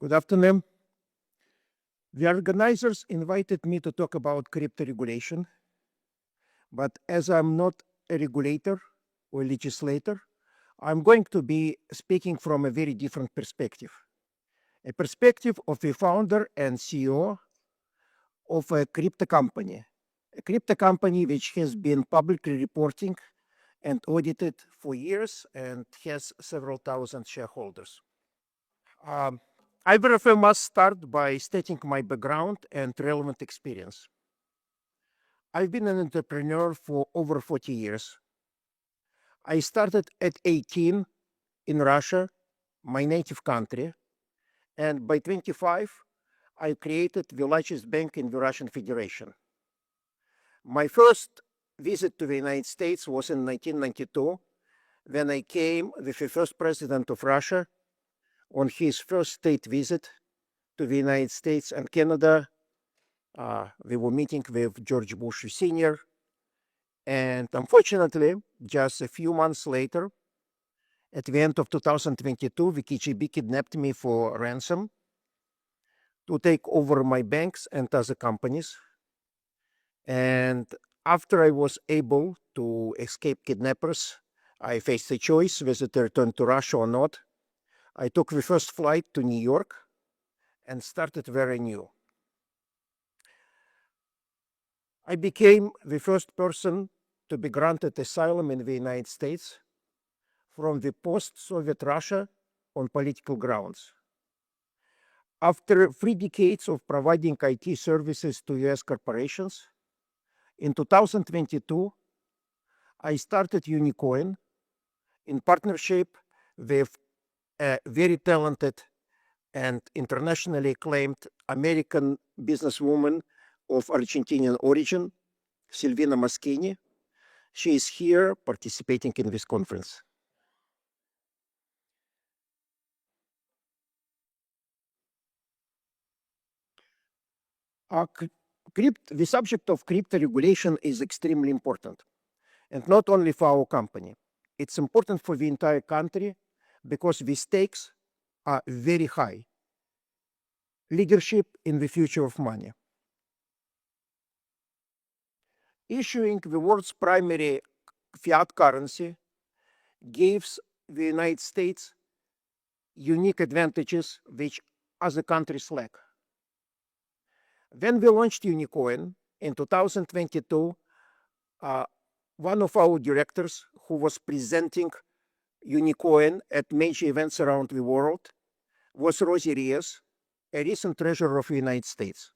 Good afternoon. The organizers invited me to talk about crypto regulation, but as I'm not a regulator or legislator, I'm going to be speaking from a very different perspective, a perspective of a founder and CEO of a crypto company which has been publicly reporting and audited for years and has several thousand shareholders. Um, I therefore must start by stating my background and relevant experience. I've been an entrepreneur for over 40 years. I started at 18 in Russia, my native country, and by 25, I created the largest bank in the Russian Federation. My first visit to the United States was in 1992, when I came with the first president of Russia on his first state visit to the United States and Canada. We were meeting with George Bush Sr., and unfortunately, just a few months later, at the end of 2022, the KGB kidnapped me for ransom to take over my banks and other companies. And after I was able to escape kidnappers, I faced a choice whether to return to Russia or not. I took the first flight to New York and started very new. I became the first person to be granted asylum in the United States from the post-Soviet Russia on political grounds. After 3 decades of providing IT services to US corporations, in 2022, I started Unicoin in partnership with a very talented and internationally acclaimed American businesswoman of Argentinian origin, Silvina Maschini. She is here participating in this conference. The subject of crypto regulation is extremely important, and not only for our company. It's important for the entire country because the stakes are very high. Leadership in the future of money. Issuing the world's primary fiat currency gives the United States unique advantages which other countries lack. When we launched Unicoin in 2022, one of our directors who was presenting Unicoin at major events around the world was Rosie Reyes, a recent treasurer of the United States.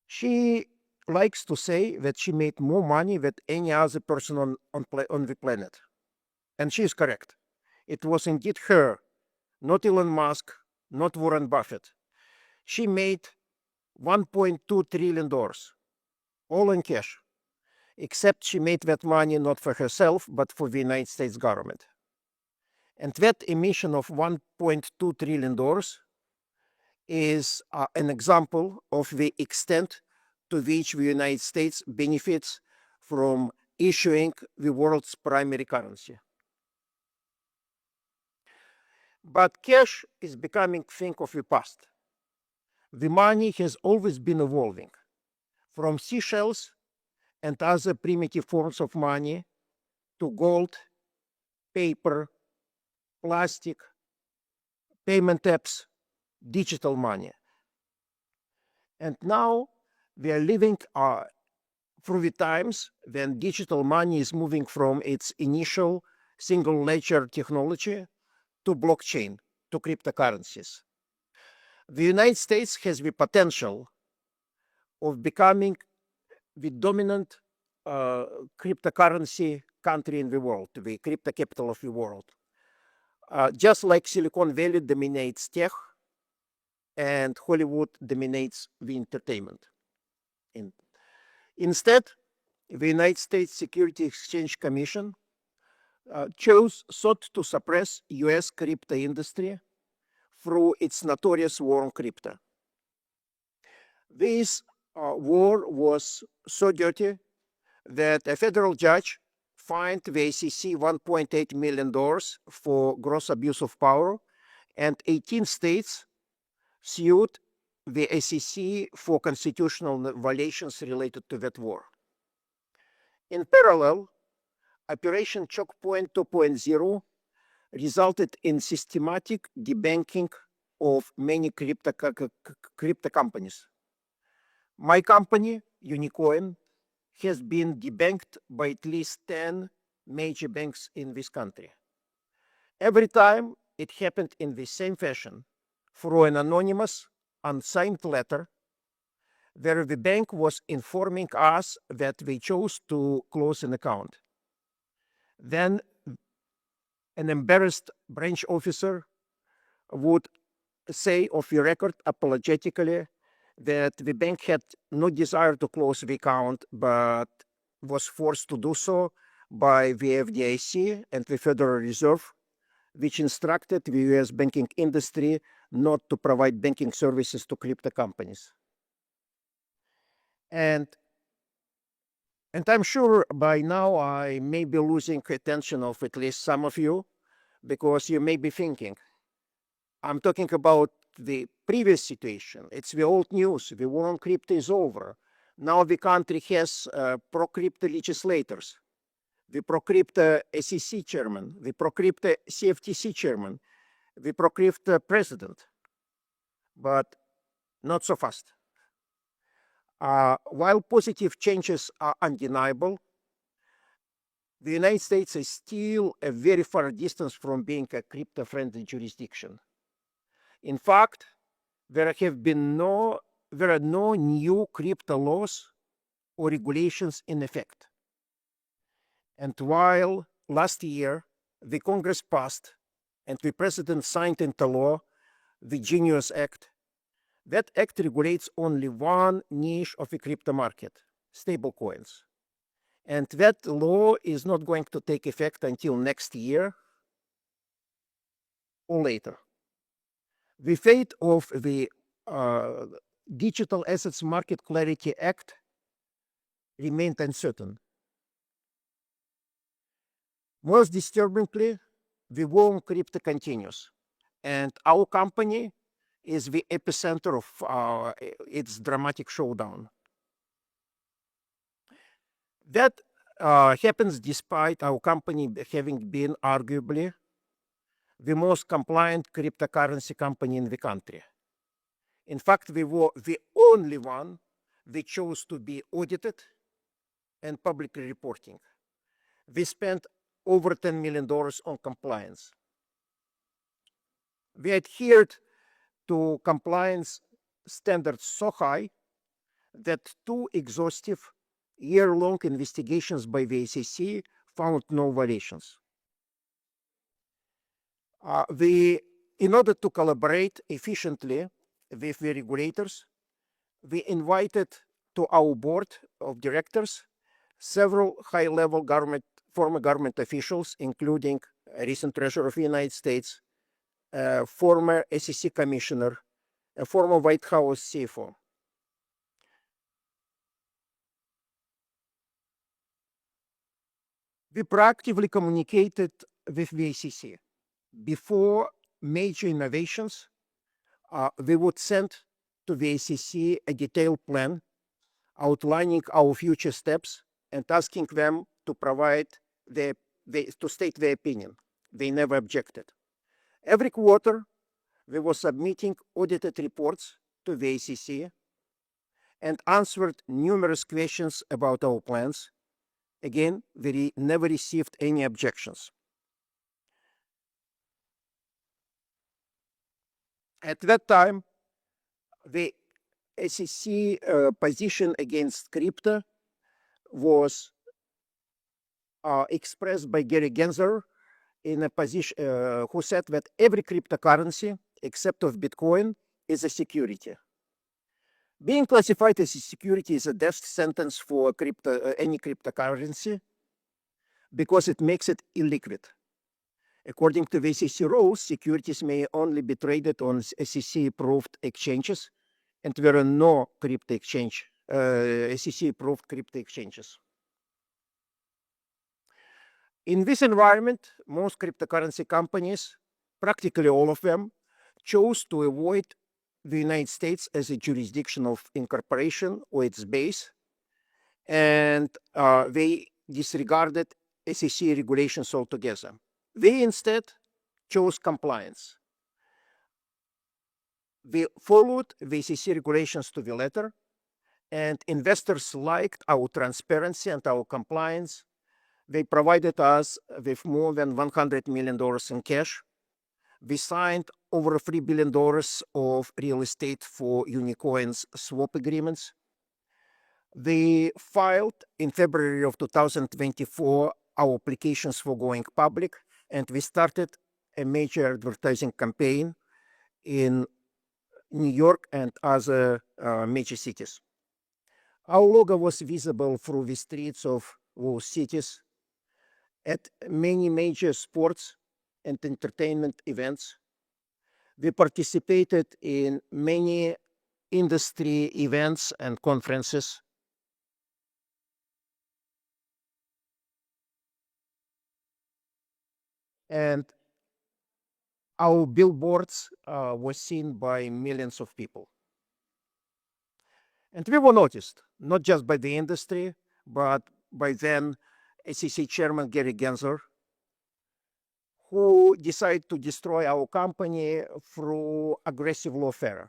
She likes to say that she made more money than any other person on the planet. And she is correct. It was indeed her, not Elon Musk, not Warren Buffett. She made $1.2 trillion, all in cash, except she made that money not for herself, but for the United States government. And that emission of $1.2 trillion is an example of the extent to which the United States benefits from issuing the world's primary currency. But cash is becoming a thing of the past. The money has always been evolving from seashells and other primitive forms of money to gold, paper, plastic, payment apps, digital money. And now we are living through the times when digital money is moving from its initial single ledger technology to blockchain, to cryptocurrencies. The United States has the potential of becoming the dominant cryptocurrency country in the world, the crypto capital of the world. Just like Silicon Valley dominates tech and Hollywood dominates the entertainment. Instead, the United States Securities Exchange Commission sought to suppress US crypto industry through its notorious war on crypto. This war was so dirty that a federal judge fined the SEC $1.8 million for gross abuse of power and 18 states sued the SEC for constitutional violations related to that war. In parallel, Operation Choke Point 2.0 resulted in systematic debanking of many crypto companies. My company, Unicoin, has been debanked by at least 10 major banks in this country. Every time it happened in the same fashion, through an anonymous, unsigned letter, where the bank was informing us that they chose to close an account. Then an embarrassed branch officer would say off the record apologetically that the bank had no desire to close the account, but was forced to do so by the FDIC and the Federal Reserve, which instructed the US banking industry not to provide banking services to crypto companies. And I'm sure by now I may be losing attention of at least some of you, because you may be thinking, I'm talking about the previous situation. It's the old news. The war on crypto is over. Now the country has pro-crypto legislators, the pro-crypto SEC chairman, the pro-crypto CFTC chairman, the pro-crypto president. But not so fast. While positive changes are undeniable, the United States is still a very far distance from being a crypto-friendly jurisdiction. In fact, there are no new crypto laws or regulations in effect. And while last year the Congress passed and the President signed into law the Genius Act, that act regulates only one niche of the crypto market, stablecoins. And that law is not going to take effect until next year or later. The fate of the Digital Assets Market Clarity Act remained uncertain. Most disturbingly, the war on crypto continues, and our company is the epicenter of its dramatic showdown. That happens despite our company having been arguably the most compliant cryptocurrency company in the country. In fact, we were the only one that chose to be audited and publicly reporting. We spent over $10 million on compliance. We adhered to compliance standards so high that 2 exhaustive year-long investigations by the SEC found no violations. In order to collaborate efficiently with the regulators, we invited to our board of directors several high-level former government officials, including a recent Treasurer of the United States, a former SEC commissioner, a former White House CFO. We proactively communicated with the SEC. Before major innovations, we would send to the SEC a detailed plan outlining our future steps and asking them to provide to state their opinion. They never objected. Every quarter, we were submitting audited reports to the SEC and answered numerous questions about our plans. Again, we never received any objections. At that time, the SEC position against crypto was expressed by Gary Gensler in a position who said that every cryptocurrency except of Bitcoin is a security. Being classified as a security is a death sentence for any cryptocurrency because it makes it illiquid. According to the SEC rules, securities may only be traded on SEC-approved exchanges, and there are no SEC-approved crypto exchanges. In this environment, most cryptocurrency companies, practically all of them, chose to avoid the United States as a jurisdiction of incorporation or its base, and they disregarded SEC regulations altogether. They instead chose compliance. We followed the SEC regulations to the letter, and investors liked our transparency and our compliance. They provided us with more than $100 million in cash. We signed over $3 billion of real estate for Unicoin's swap agreements. They filed in February of 2024 our applications for going public, and we started a major advertising campaign in New York and other major cities. Our logo was visible through the streets of those cities at many major sports and entertainment events. We participated in many industry events and conferences. And our billboards were seen by millions of people. And we were noticed, not just by the industry, but by then SEC Chairman Gary Gensler, who decided to destroy our company through aggressive lawfare.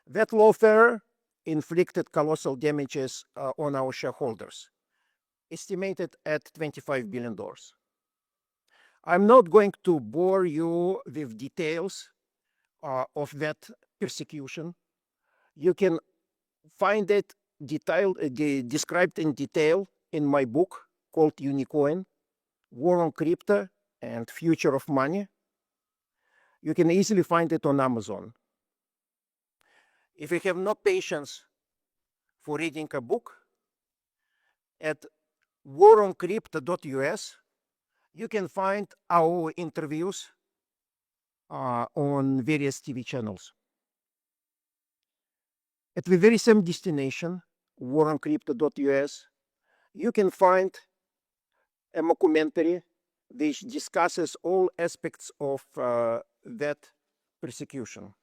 That lawfare inflicted colossal damages on our shareholders, estimated at $25 billion. I'm not going to bore you with details of that persecution. You can find it described in detail in my book called Unicoin, War on Crypto and Future of Money. You can easily find it on Amazon. If you have no patience for reading a book, at waroncrypto.us, you can find our interviews on various TV channels. At the very same destination, waroncrypto.us, you can find a documentary which discusses all aspects of that persecution.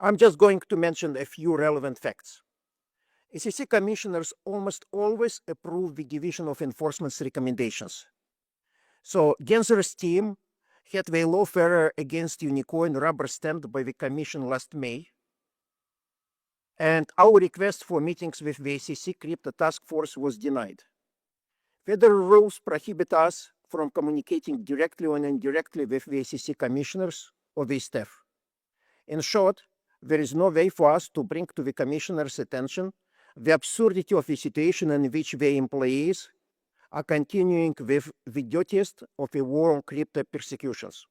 I'm just going to mention a few relevant facts. SEC commissioners almost always approve the Division of Enforcement's recommendations. So Gensler's team had the lawfare against Unicoin rubber-stamped by the commission last May, and our request for meetings with the SEC Crypto Task Force was denied. Federal rules prohibit us from communicating directly or indirectly with the SEC commissioners or their staff. In short, there is no way for us to bring to the commissioners' attention the absurdity of a situation in which their employees are continuing with the dirtiest of a war on crypto persecutions.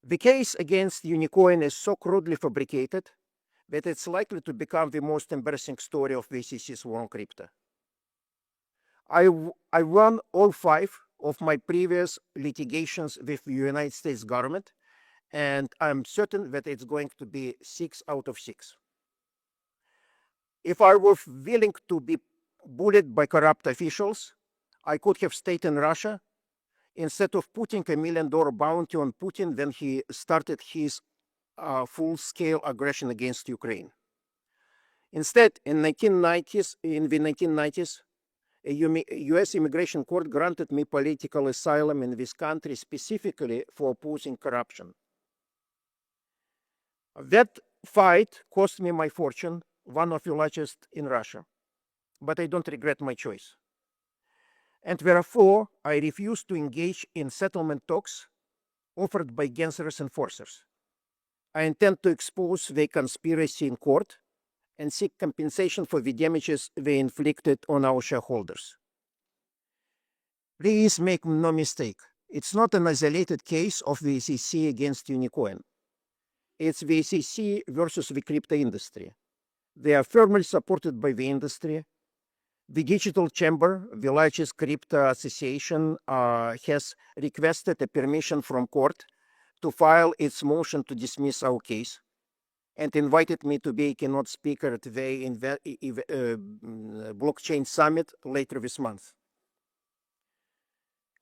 The case against Unicoin is so crudely fabricated that it's likely to become the most embarrassing story of the SEC's war on crypto. I won all 5 of my previous litigations with the United States government, and I'm certain that it's going to be 6 out of 6. If I were willing to be bullied by corrupt officials, I could have stayed in Russia instead of putting a $1 million bounty on Putin when he started his full-scale aggression against Ukraine. Instead, in the 1990s, a U.S. immigration court granted me political asylum in this country specifically for opposing corruption. That fight cost me my fortune, one of the largest in Russia, but I don't regret my choice. And therefore, I refuse to engage in settlement talks offered by Gensler's enforcers. I intend to expose the conspiracy in court and seek compensation for the damages they inflicted on our shareholders. Please make no mistake, it's not an isolated case of the SEC against Unicoin. It's the SEC versus the crypto industry. They are firmly supported by the industry. The Digital Chamber, the largest crypto association, has requested a permission from court to file its motion to dismiss our case and invited me to be a keynote speaker at the blockchain summit later this month.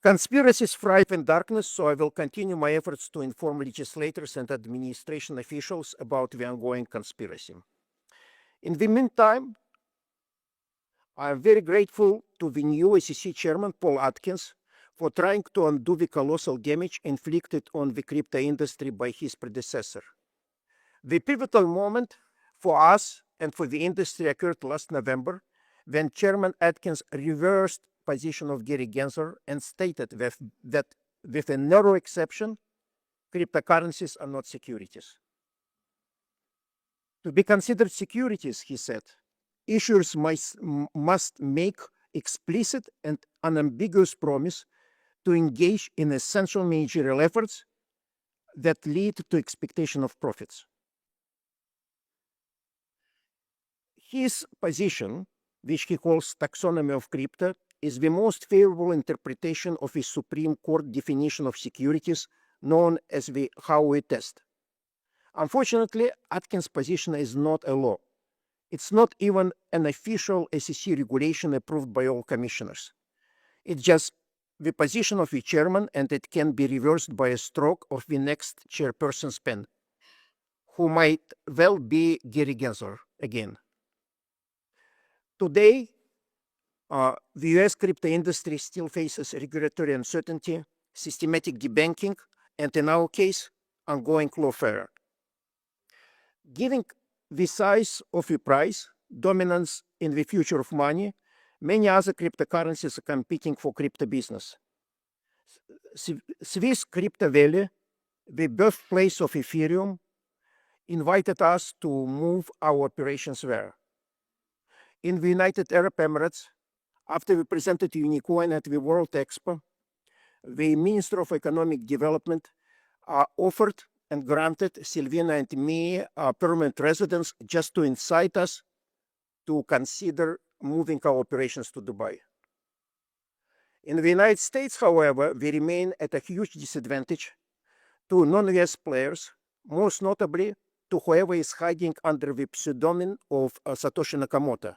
Conspiracies thrive in darkness, so I will continue my efforts to inform legislators and administration officials about the ongoing conspiracy. In the meantime, I am very grateful to the new SEC chairman, Paul Atkins, for trying to undo the colossal damage inflicted on the crypto industry by his predecessor. The pivotal moment for us and for the industry occurred last November, when Chairman Atkins reversed position of Gary Gensler and stated that with a narrow exception, cryptocurrencies are not securities. To be considered securities, he said, issuers must make explicit and unambiguous promise to engage in essential managerial efforts that lead to expectation of profits. His position, which he calls taxonomy of crypto, is the most favorable interpretation of a Supreme Court definition of securities known as the Howey test. Unfortunately, Atkins' position is not a law. It's not even an official SEC regulation approved by all commissioners. It's just the position of the chairman, and it can be reversed by a stroke of the next chairperson's pen, who might well be Gary Gensler again. Today, the US crypto industry still faces regulatory uncertainty, systematic debanking, and in our case, ongoing lawfare. Given the size of the price, dominance in the future of money, many other cryptocurrencies are competing for crypto business. Swiss Crypto Valley, the birthplace of Ethereum, invited us to move our operations there. In the United Arab Emirates, after we presented Unicoin at the World Expo, the Minister of Economic Development offered and granted Silvina and me permanent residence just to incite us to consider moving our operations to Dubai. In the United States, however, we remain at a huge disadvantage to non-US players, most notably to whoever is hiding under the pseudonym of Satoshi Nakamoto.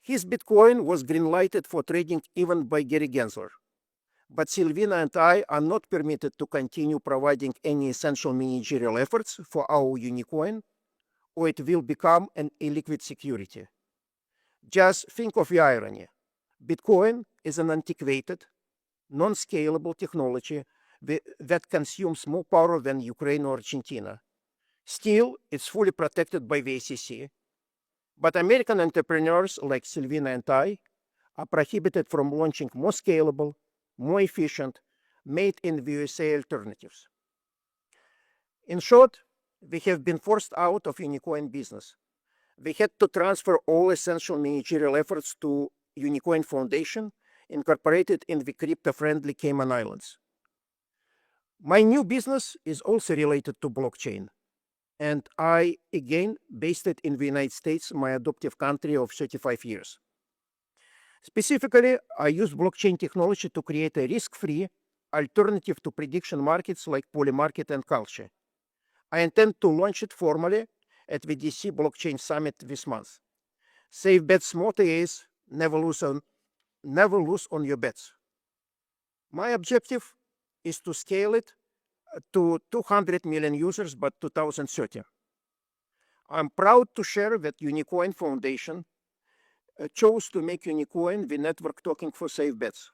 His Bitcoin was green-lighted for trading even by Gary Gensler. But Silvina and I are not permitted to continue providing any essential managerial efforts for our Unicoin, or it will become an illiquid security. Just think of the irony. Bitcoin is an antiquated, non-scalable technology that consumes more power than Ukraine or Argentina. Still, it's fully protected by the SEC. But American entrepreneurs like Silvina and I are prohibited from launching more scalable, more efficient, made in the USA alternatives. In short, we have been forced out of Unicoin business. We had to transfer all essential managerial efforts to Unicoin Foundation, incorporated in the crypto-friendly Cayman Islands. My new business is also related to blockchain, and I, again, based it in the United States, my adoptive country of 35 years. Specifically, I use blockchain technology to create a risk-free alternative to prediction markets like Polymarket and Kalshi. I intend to launch it formally at the DC Blockchain Summit this month. Safe Bets motto is never lose on your bets. My objective is to scale it to 200 million users by 2030. I'm proud to share that Unicoin Foundation chose to make Unicoin the network token for safe bets.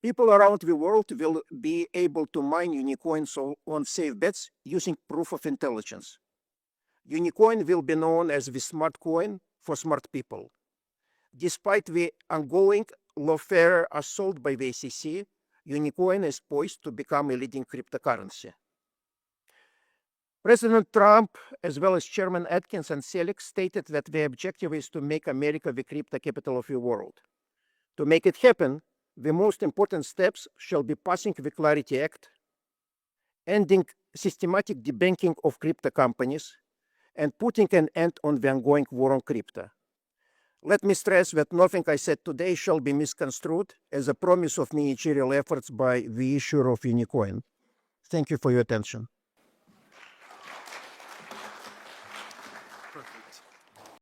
People around the world will be able to mine Unicoins on safe bets using proof of intelligence. Unicoin will be known as the smart coin for smart people. Despite the ongoing lawfare assault by the SEC, Unicoin is poised to become a leading cryptocurrency. President Trump, as well as Chairman Atkins and Selig, stated that the objective is to make America the crypto capital of the world. To make it happen, the most important steps shall be passing the Clarity Act, ending systematic debanking of crypto companies, and putting an end on the ongoing war on crypto. Let me stress that nothing I said today shall be misconstrued as a promise of managerial efforts by the issuer of Unicoin. Thank you for your attention.